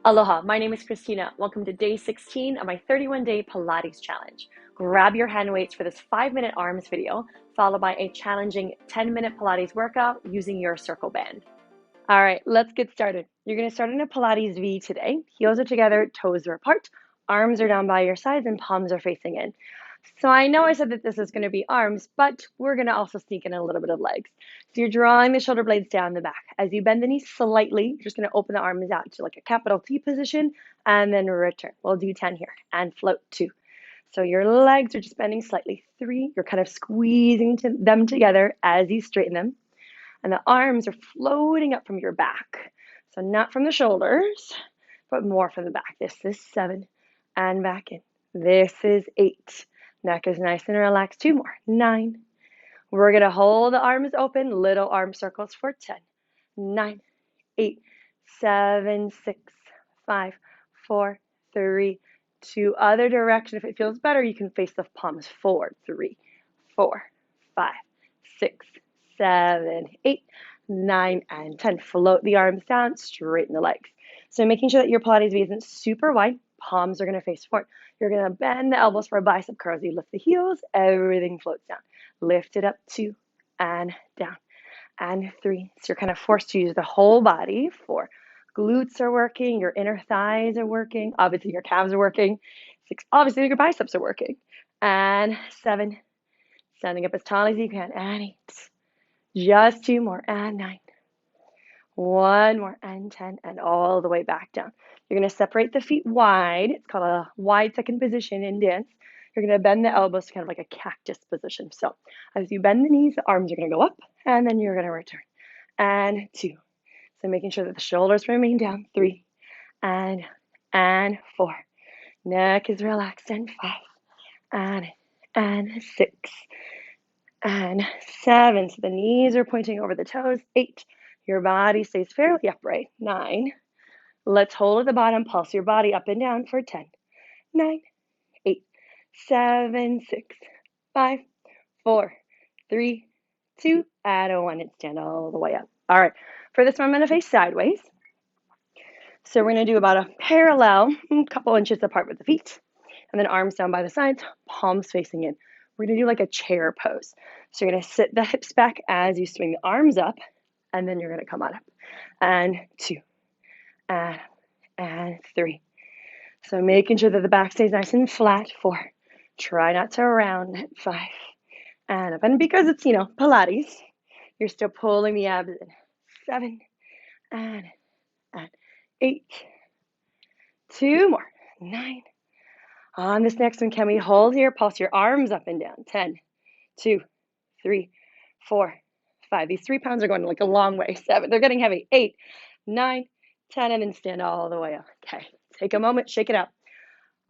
Aloha, my name is Christina. Welcome to day 16 of my 31-day Pilates challenge. Grab your hand weights for this 5-minute arms video, followed by a challenging 10-minute Pilates workout using your circle band. All right, let's get started. You're going to start in a Pilates V today. Heels are together, toes are apart, arms are down by your sides, and palms are facing in. So I know I said that this is going to be arms, but we're going to also sneak in a little bit of legs. So you're drawing the shoulder blades down the back. As you bend the knees slightly, you're just going to open the arms out to like a capital T position and then return. We'll do 10 here and float 2. So your legs are just bending slightly. 3, you're kind of squeezing them together as you straighten them. And the arms are floating up from your back. So not from the shoulders, but more from the back. This is 7 and back in. This is 8. Neck is nice and relaxed. 2 more. 9. We're going to hold the arms open, little arm circles for 10. 9, 8, 7, 6, 5, 4, 3, 2. Other direction. If it feels better, you can face the palms forward. 3, 4, 5, 6, 7, 8, 9, and 10. Float the arms down, straighten the legs. So making sure that your Pilates V isn't super wide. Palms are going to face forward. You're going to bend the elbows for a bicep curl. As you lift the heels, everything floats down. Lift it up, 2, and down, and 3. So you're kind of forced to use the whole body. 4. Glutes are working. Your inner thighs are working. Obviously, your calves are working. 6. Obviously, your biceps are working. And 7. Standing up as tall as you can. And 8. Just 2 more. And 9. 1 more. And 10. And all the way back down. You're going to separate the feet wide. It's called a wide second position in dance. You're going to bend the elbows to kind of like a cactus position. So as you bend the knees, the arms are going to go up. And then you're going to return. And 2. So making sure that the shoulders remain down. 3. And 4. Neck is relaxed. And 5. And 6. And 7. So the knees are pointing over the toes. 8. Your body stays fairly upright. 9. Let's hold at the bottom. Pulse your body up and down for 10. 9, 8, 7, 6, 5, 4, 3, 2, and 1. And stand all the way up. All right. For this one, I'm going to face sideways. So we're going to do about a parallel, a couple inches apart with the feet. And then arms down by the sides, palms facing in. We're going to do like a chair pose. So you're going to sit the hips back as you swing the arms up, and then you're going to come on up. And 2, and 3. So making sure that the back stays nice and flat. 4. Try not to round it. 5. And up. And because it's, Pilates, you're still pulling the abs in. 7. And 8. 2 more. 9. On this next one, can we hold here? Pulse your arms up and down. 10, 2, 3, 4, 5. These 3 pounds are going like a long way. 7. They're getting heavy. 8, 9, 10, and then stand all the way up. Okay. Take a moment. Shake it out.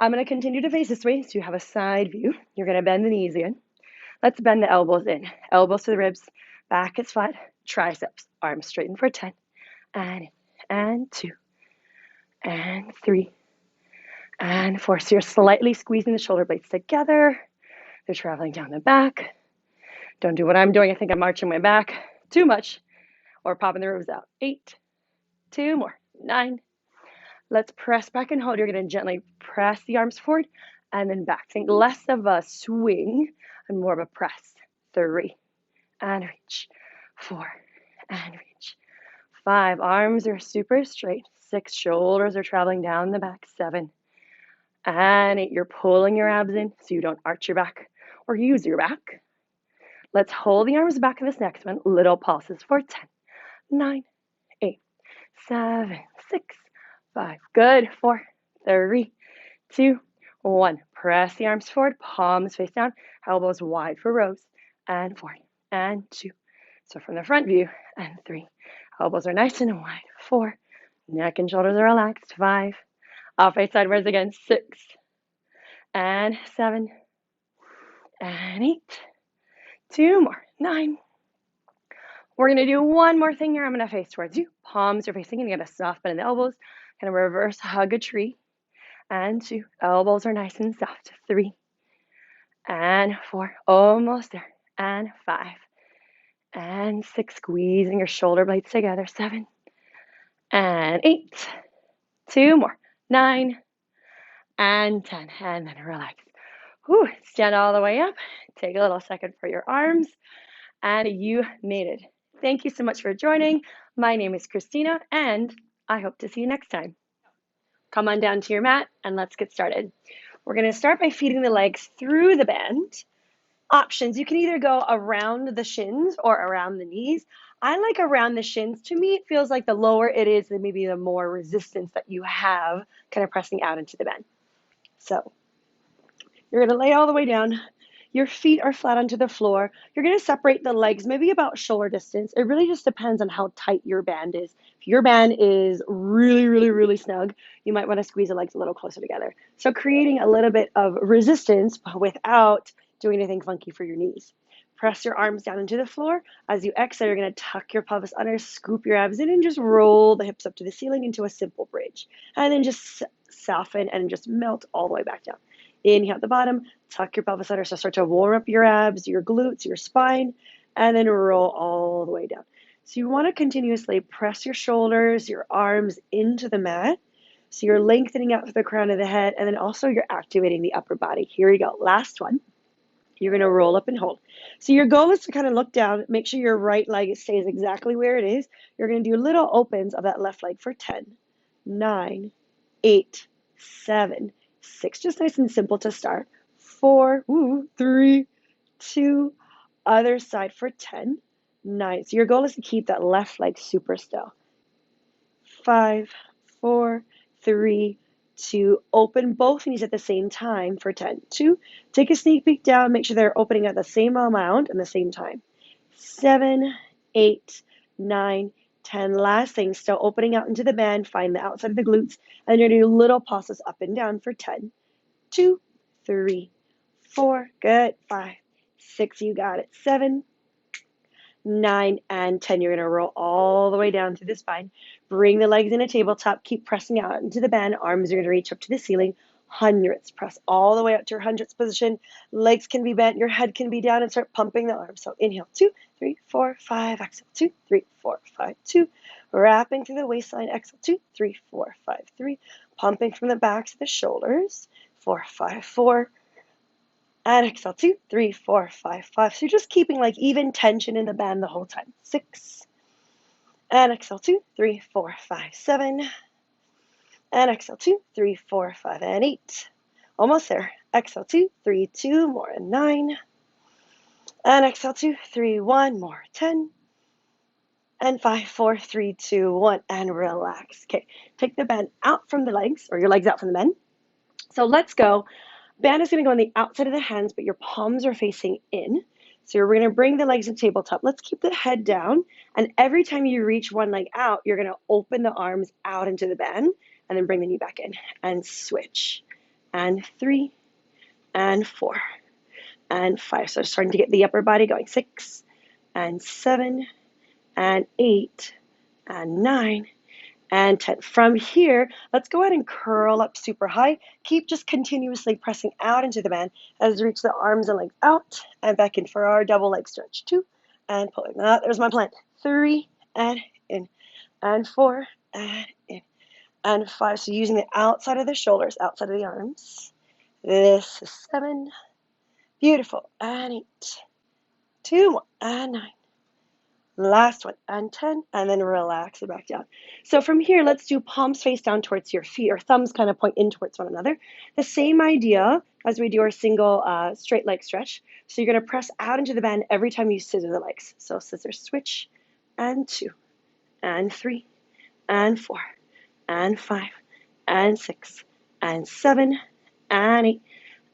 I'm going to continue to face this way so you have a side view. You're going to bend the knees in. Let's bend the elbows in. Elbows to the ribs. Back is flat. Triceps. Arms straighten for 10. And 2. And 3. And 4. So you're slightly squeezing the shoulder blades together. They're traveling down the back. Don't do what I'm doing. I think I'm arching my back too much or popping the ribs out. 8. 2 more. 9. Let's press back and hold. You're going to gently press the arms forward and then back. Think less of a swing and more of a press. 3. And reach. 4. And reach. 5. Arms are super straight. 6. Shoulders are traveling down the back. 7. And 8. You're pulling your abs in so you don't arch your back or use your back. Let's hold the arms back in this next one. Little pulses for 10. 9. 8. 7. 6. 5. Good. 4, 3, 2, 1. Press the arms forward, palms face down, elbows wide for rows. And 4, and 2. So from the front view, and 3. Elbows are nice and wide. 4. Neck and shoulders are relaxed. 5. I'll face sideways again. 6. And 7. And 8. 2 more. 9. We're going to do one more thing here. I'm going to face towards you. Palms are facing in. You got a soft bend in the elbows. Kind of reverse hug a tree. And 2. Elbows are nice and soft. 3. And 4. Almost there. And 5. And 6. Squeezing your shoulder blades together. 7. And 8. 2 more. 9 and 10. And then relax. Whew. Stand all the way up. Take a little second for your arms. And you made it. Thank you so much for joining. My name is Christina, and I hope to see you next time. Come on down to your mat, and let's get started. We're going to start by feeding the legs through the band. Options, you can either go around the shins or around the knees. I like around the shins. To me, it feels like the lower it is, then maybe the more resistance that you have kind of pressing out into the bend. So you're going to lay all the way down. Your feet are flat onto the floor. You're going to separate the legs maybe about shoulder distance. It really just depends on how tight your band is. If your band is really snug, you might want to squeeze the legs a little closer together. So creating a little bit of resistance but without doing anything funky for your knees. Press your arms down into the floor. As you exhale, you're going to tuck your pelvis under, scoop your abs in, and just roll the hips up to the ceiling into a simple bridge. And then just soften and just melt all the way back down. Inhale at the bottom, tuck your pelvis under, so start to warm up your abs, your glutes, your spine, and then roll all the way down. So you want to continuously press your shoulders, your arms into the mat. So you're lengthening out to the crown of the head, and then also you're activating the upper body. Here we go. Last one. You're going to roll up and hold. So your goal is to kind of look down, make sure your right leg stays exactly where it is. You're going to do little opens of that left leg for 10, 9, 8, 7, 6, just nice and simple to start. 4, 3, 2, other side for 10, 9. So your goal is to keep that left leg super still. 5, 4, 3, 2, open both knees at the same time for 10. 2, take a sneak peek down, make sure they're opening at the same amount and the same time. 7, 8, 9, 10. Last thing, still opening out into the band, find the outside of the glutes, and you're going to do little pulses up and down for 10. 2, 3, 4, good, 5, 6, you got it, 7, 9, and 10. You're going to roll all the way down through the spine. Bring the legs in a tabletop. Keep pressing out into the band. Arms are going to reach up to the ceiling. Hundredths. Press all the way up to your hundredths position. Legs can be bent. Your head can be down, and start pumping the arms. So inhale, 2, 3, 4, 5. Exhale, 2, 3, 4, 5, 2. Wrapping through the waistline. Exhale, 2, 3, 4, 5, 3. Pumping from the backs of the shoulders. 4, 5, 4. And exhale, 2, 3, 4, 5, 5. So you're just keeping like even tension in the band the whole time. 6. And exhale, 2, 3, 4, 5, 7. And exhale, 2, 3, 4, 5, and 8. Almost there. Exhale, 2, 3, 2, more, and 9. And exhale, 2, 3, 1, more, 10. And 5, 4, 3, 2, 1, and relax. Okay, take the band out from the legs, or your legs out from the bend. So let's go. Band is going to go on the outside of the hands, but your palms are facing in. So we're going to bring the legs to tabletop. Let's keep the head down. And every time you reach one leg out, you're going to open the arms out into the bend and then bring the knee back in and switch. And 3 and 4 and 5. So starting to get the upper body going. 6 and 7 and 8 and 9 and 10. From here, let's go ahead and curl up super high. Keep just continuously pressing out into the band as we reach the arms and legs out and back in for our double leg stretch. 2 and pulling. There's my plan. 3 and in and 4 and in and 5. So using the outside of the shoulders, outside of the arms. This is 7. Beautiful. And 8. 2 more and 9. Last one, and 10, and then relax it back down. So from here, let's do palms face down towards your feet, or thumbs kind of point in towards one another. The same idea as we do our single straight leg stretch. So you're going to press out into the band every time you scissor the legs. So scissor switch, and 2, and 3, and 4, and 5, and 6, and 7, and 8,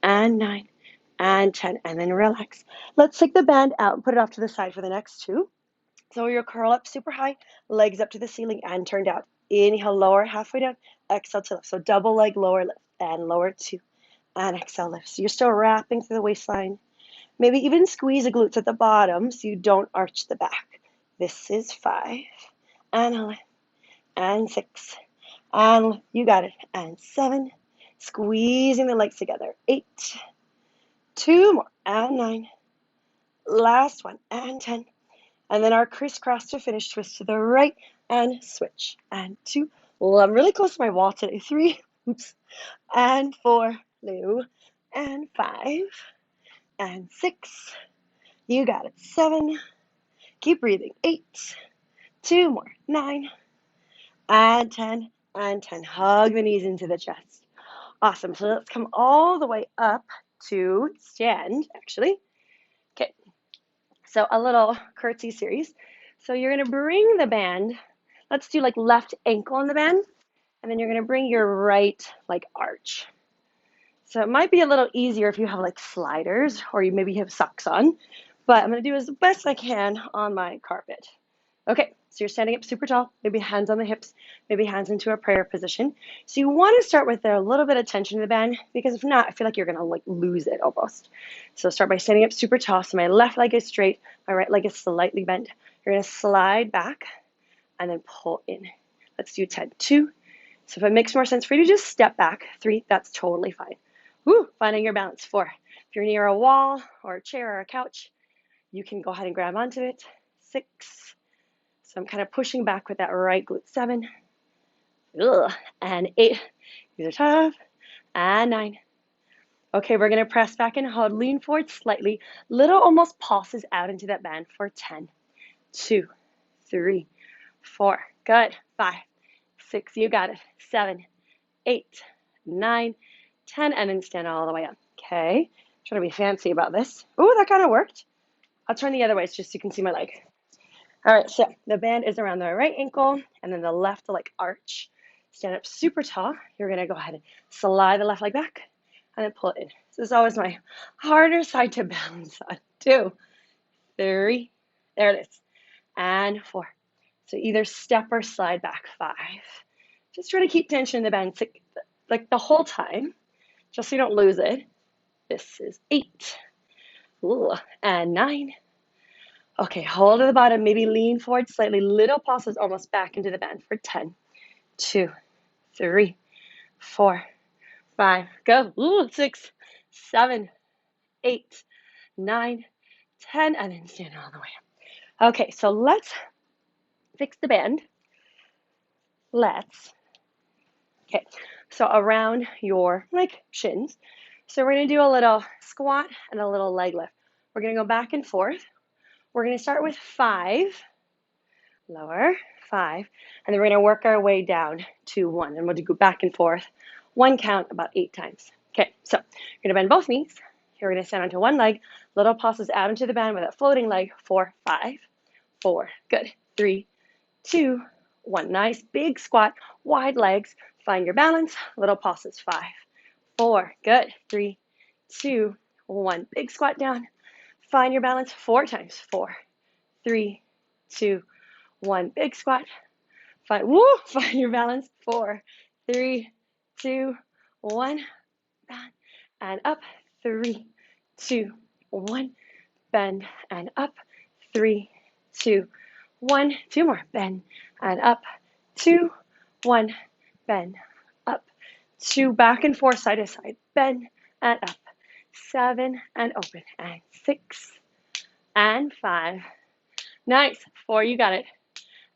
and 9, and 10, and then relax. Let's take the band out and put it off to the side for the next 2. So you'll curl up super high, legs up to the ceiling and turned out. Inhale, lower halfway down, exhale to lift. So double leg, lower lift, and lower 2, and exhale lift. So you're still wrapping through the waistline. Maybe even squeeze the glutes at the bottom so you don't arch the back. This is 5, and 11, and 6, and you got it, and 7, squeezing the legs together. 8, 2 more, and 9, last one, and 10. And then our crisscross to finish, twist to the right and switch. And 2, Well, I'm really close to my wall today. 3, oops, and 4, blue, and 5, and 6. You got it. 7. Keep breathing. 8. 2 more. 9, and 10, and 10. Hug the knees into the chest. Awesome. So let's come all the way up to stand, actually. Okay. So a little curtsy series. So you're going to bring the band. Let's do like left ankle on the band. And then you're going to bring your right like arch. So it might be a little easier if you have like sliders or you maybe have socks on. But I'm going to do as best I can on my carpet. Okay, so you're standing up super tall, maybe hands on the hips, maybe hands into a prayer position. So you want to start with a little bit of tension in the band, because if not, I feel like you're going to like lose it almost. So start by standing up super tall. So my left leg is straight, my right leg is slightly bent. You're going to slide back and then pull in. Let's do 10. 2. So if it makes more sense for you to just step back. 3, that's totally fine. Woo, finding your balance. 4. If you're near a wall or a chair or a couch, you can go ahead and grab onto it. 6. So I'm kind of pushing back with that right glute. 7. Ugh. And 8. These are tough. And 9. Okay, we're going to press back and hold. Lean forward slightly. Little almost pulses out into that band for 10. 2, 3, 4. Good. 5, 6. You got it. 7, 8, 9, 10. And then stand all the way up. Okay. Trying to be fancy about this. Oh, that kind of worked. I'll turn the other way just so you can see my leg. All right, so the band is around the right ankle and then the left like arch. Stand up super tall. You're going to go ahead and slide the left leg back and then pull it in. This is always my harder side to balance on. 2, 3, there it is, and 4. So either step or slide back. 5. Just try to keep tension in the band like the whole time, just so you don't lose it. This is 8. Ooh, and 9. Okay, hold at the bottom, maybe lean forward slightly, little pulses almost back into the band for 10, 2, 3, 4, 5, go. Ooh, 6, 7, 8, 9, 10, and then stand all the way up. Okay, so let's fix the band. Okay, so around your like shins. So we're gonna do a little squat and a little leg lift. We're gonna go back and forth. We're gonna start with 5, lower, 5, and then we're gonna work our way down to 1, and we'll go back and forth, 1 count about 8 times. Okay, so you're gonna bend both knees. You're gonna stand onto one leg, little pulses out into the band with that floating leg, 4, 5, 4, good, 3, 2, 1, nice, big squat, wide legs, find your balance, little pulses, 5, 4, good, 3, 2, 1, big squat down, find your balance 4 times, 4, 3, 2, 1, big squat, find your balance, 4, 3, 2, 1, bend, and up, 3, 2, 1, bend, and up, 3, 2, 1, 2 more, bend, and up, 2, 1, bend, up, 2, back and forth, side to side, bend, and up, 7, and open, and 6, and 5, nice, 4, you got it,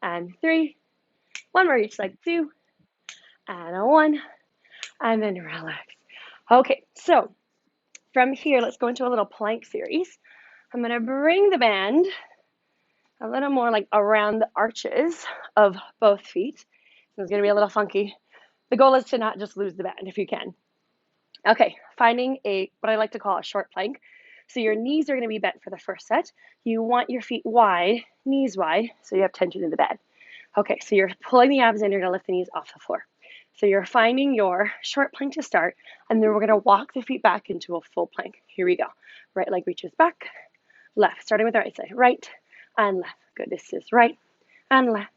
and 3, 1 more each leg, 2, and a 1, and then relax. Okay, so from here, let's go into a little plank series. I'm going to bring the band a little more like around the arches of both feet. So it's going to be a little funky. The goal is to not just lose the band if you can. Okay, finding what I like to call a short plank. So your knees are going to be bent for the first set. You want your feet wide, knees wide, so you have tension in the bed. Okay, so you're pulling the abs in, you're going to lift the knees off the floor. So you're finding your short plank to start, and then we're going to walk the feet back into a full plank. Here we go. Right leg reaches back, left, starting with the right side, right and left. Good, this is right and left,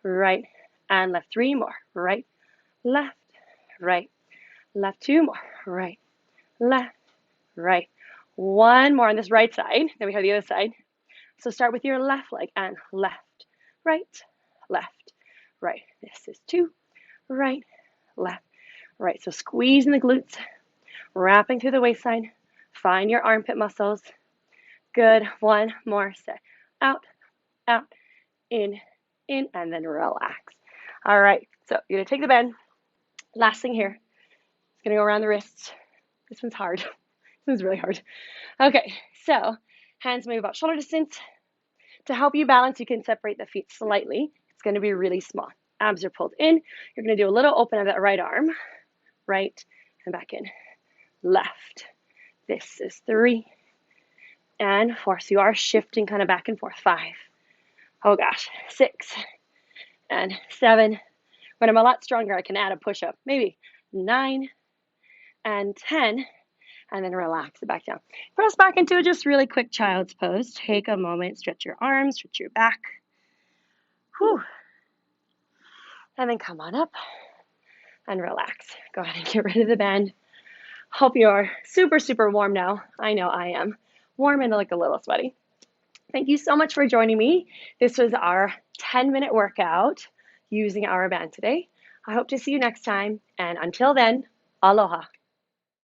right and left. 3 more, right, left, right, left. 2 more, right, left, right. 1 more on this right side, then we have the other side. So start with your left leg and left, right, left, right. This is 2, right, left, right. So squeezing the glutes, wrapping through the waistline. Find your armpit muscles. Good. 1 more set. Out, out, in, and then relax. All right. So you're gonna take the bend. Last thing here. It's gonna go around the wrists. This one's hard. This one's really hard. Okay, so hands maybe about shoulder distance. To help you balance, you can separate the feet slightly. It's gonna be really small. Abs are pulled in. You're gonna do a little open of that right arm. Right and back in. Left. This is 3 and 4. So you are shifting kind of back and forth. 5. Oh gosh. 6 and 7. When I'm a lot stronger, I can add a push-up. Maybe 9 and 10. And then relax it back down. Press back into just really quick child's pose. Take a moment, stretch your arms, stretch your back. Whew. And then come on up and relax. Go ahead and get rid of the bend. Hope you're super, super warm now. I know I am. Warm and like a little sweaty. Thank you so much for joining me. This was our 10-minute workout using our band today. I hope to see you next time. And until then, aloha.